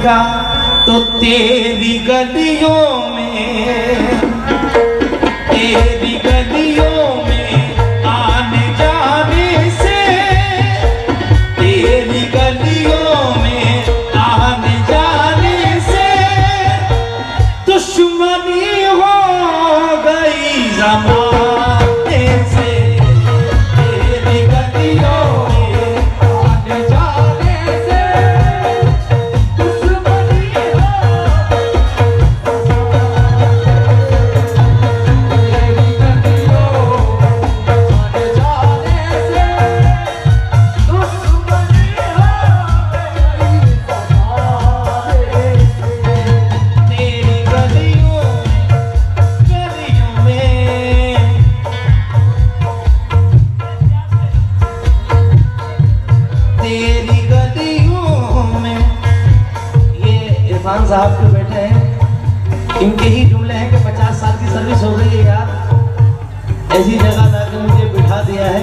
का तो तेरी गलियों में, तेरी गलियों में आने जाने से, तेरी गलियों में आने जाने से दुश्मनी हो गई ज़माने से। तेरी गलियों में आने जाने से दुश्मनी हो साहब के बेटे हैं, इनके ही जुमले हैं कि 50 साल की सर्विस हो गई है यार, ऐसी जगह लाकर मुझे बिठा दिया है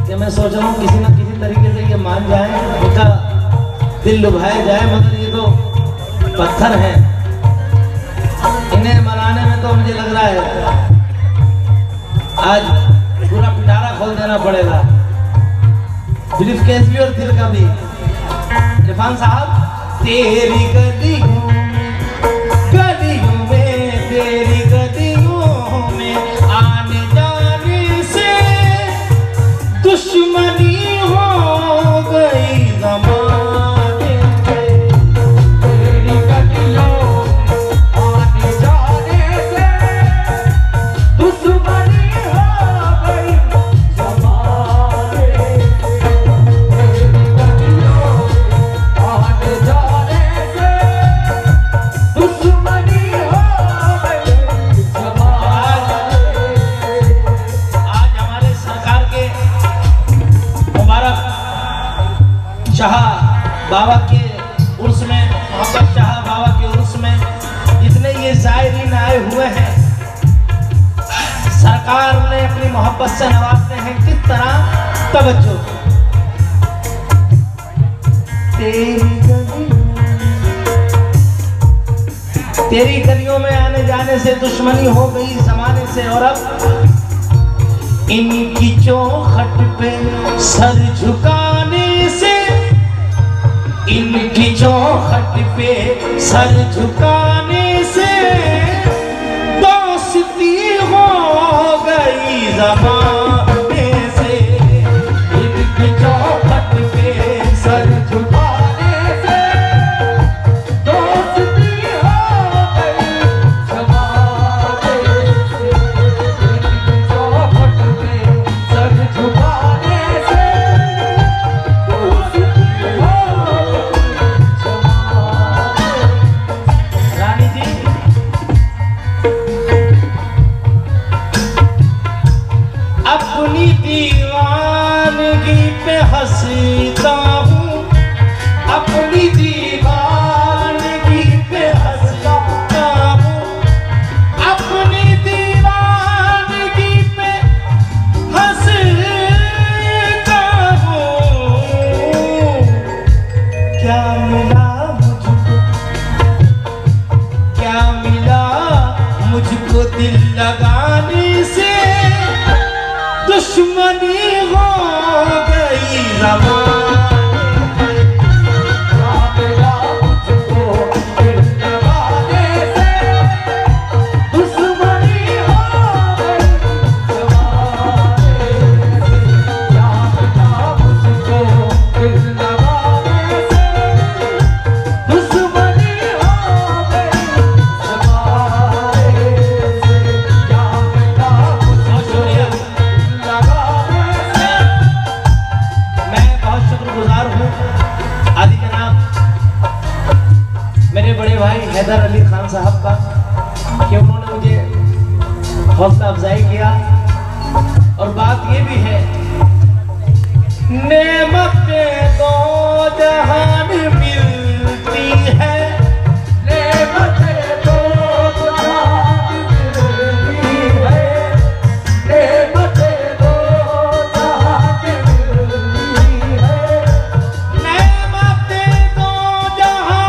कि मैं सोच रहा हूँ किसी न किसी तरीके से ये मान जाए, उनका दिल लुभाया जाए, मगर ये तो पत्थर है, इन्हें मनाने में तो मुझे लग रहा है आज पूरा पिटारा खोल देना पड़ेगा, ब्रीफ केस भी और दिल का भी। इरफान साहब, तेरी गलियों में, गलियों में, तेरी गलियों में आने जाने से दुश्मनी हो गई ज़माने से। तेरी गलियों आने जाने से दुश्मनी हो गई ज़माने से। तेरी गलियों आने जाने शाह बाबा के उर्स में, मोहब्बत शाह बाबा के उर्स में जितने ये ज़ायरीन आए हुए हैं, सरकार ने अपनी मोहब्बत से नवाजते हैं किस तरह, तवज्जो। तेरी गलियों में आने जाने से दुश्मनी हो गई ज़माने से, और अब इनकी चौखट पे सर झुकाने से, इनकी चौखट पे सर झुकाने से दोस्ती हो गई ज़माने से। इनकी चौखट पे सर झुकाने से दोस्ती हो गई ज़माने से। इनकी चौखट पे सर झुकाने से अपनी दीवानगी पे हंसता हूँ, अपनी दीवानगी पे हंसता हूँ, अपनी दीवानगी पे हंसता हूँ। क्या मिला मुझको, क्या मिला मुझको दिल लगाने से दुश्मनी हो गई ज़माने। हैदर अली खान साहब का कि उन्होंने मुझे हौसला अफजाई किया, और बात ये भी है, नेमतें दो जहान मिलती है, नेमतें दो जहान मिलती है, नेमतें दो जहान मिलती है, नेमतें दो जहान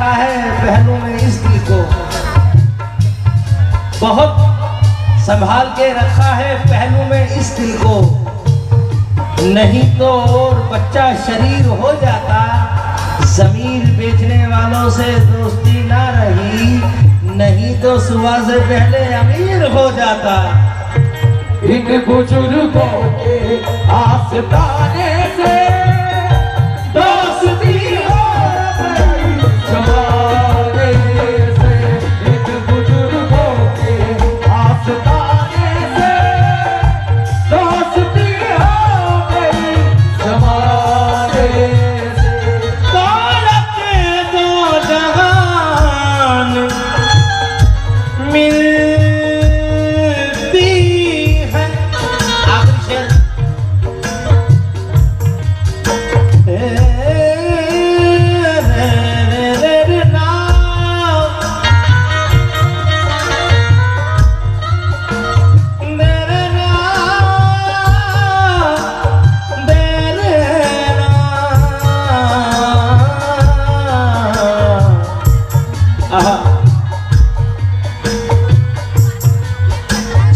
रखा है पहलू में इस दिल को, बहुत संभाल के रखा है पहलू में इस दिल को, नहीं तो और बच्चा शरीर हो जाता, जमीर बेचने वालों से दोस्ती ना रही, नहीं तो सुबह से पहले अमीर हो जाता। इन बुजुर्गों के आस्ताने से दोस्ती हो गई जमाने से, इन बुजुर्गों के आस्ताने से दोस्ती हो गई जमाने से। दौलत दो जहान मिलती है, आखिरी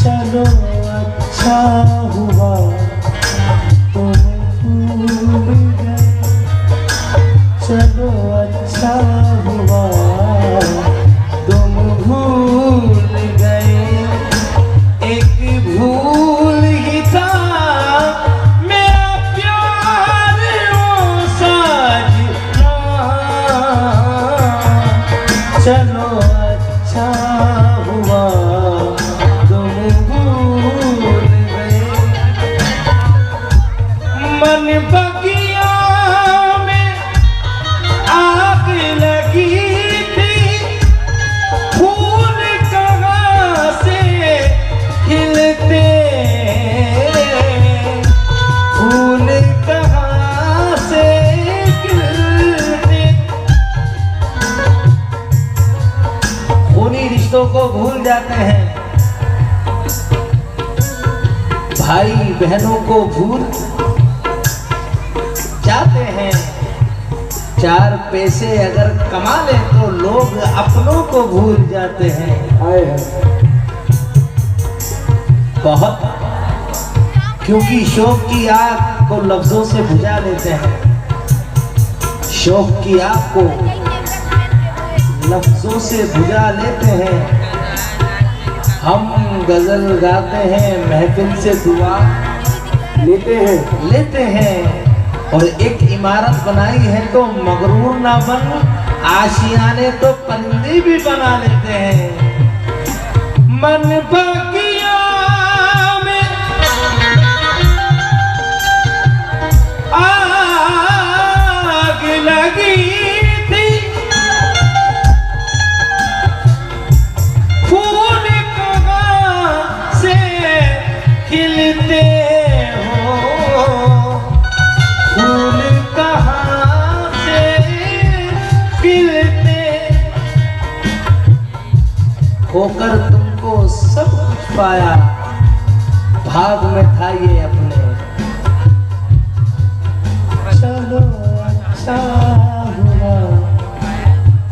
चलो अच्छा हुआ तुम भूल गए, चलो अच्छा हुआ तुम भूल गए, एक भूल ही था मेरा प्यार ओ साजना, चलो अच्छा हुआ तुम भूल गए। मन बगिया में आग लगी थी, फूल कहाँ से खिलते, फूल कहाँ से खिलते। उन्हीं रिश्तों को भूल जाते हैं, भाई बहनों को भूल जाते हैं, चार पैसे अगर कमा ले तो लोग अपनों को भूल जाते हैं। बहुत, क्योंकि शौक की आग को लफ्जों से बुझा लेते हैं, शौक की आग को लफ्जों से बुझा लेते हैं। हम गजल गाते हैं, महफिल से दुआ लेते हैं और एक इमारत बनाई है तो मगरूर ना बन, आशियाने तो परिंदे भी बना लेते हैं। मन बगिया में आग लगी थी, फूल कहाँ से खिलते हो, फूल कहाँ से खिलते, होकर तुमको सब कुछ पाया, भाग में था ये अपने, चलो अच्छा हुआ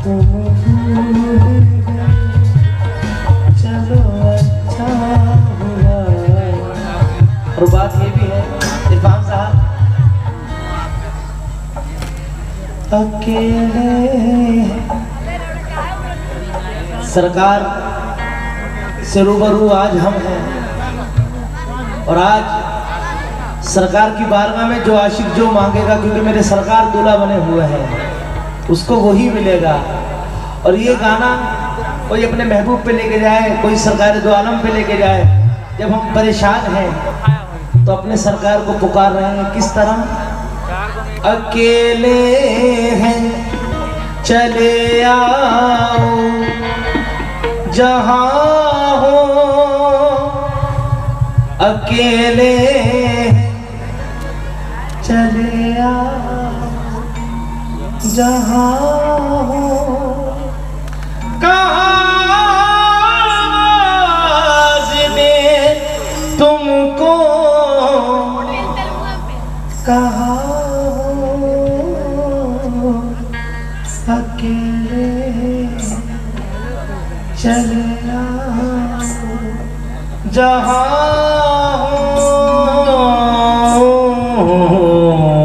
तुम भूल गए, चलो अच्छा हुआ। और बात ये भी है इरफान साहब, अकेले सरकार से रूबरू आज हम हैं, और आज सरकार की बारगाह में जो आशिक जो मांगेगा, क्योंकि मेरे सरकार दूल्हा बने हुए हैं, उसको वही मिलेगा। और ये गाना कोई अपने महबूब पे लेके जाए, कोई सरकार दो आलम पे लेके जाए, जब हम परेशान हैं तो अपने सरकार को पुकार रहे हैं किस तरह, अकेले हैं चले आओ जहां हो, अकेले चले आओ जहां हो, कहाँ ने तुमको कहा अकेले चले आओ जहाँ हो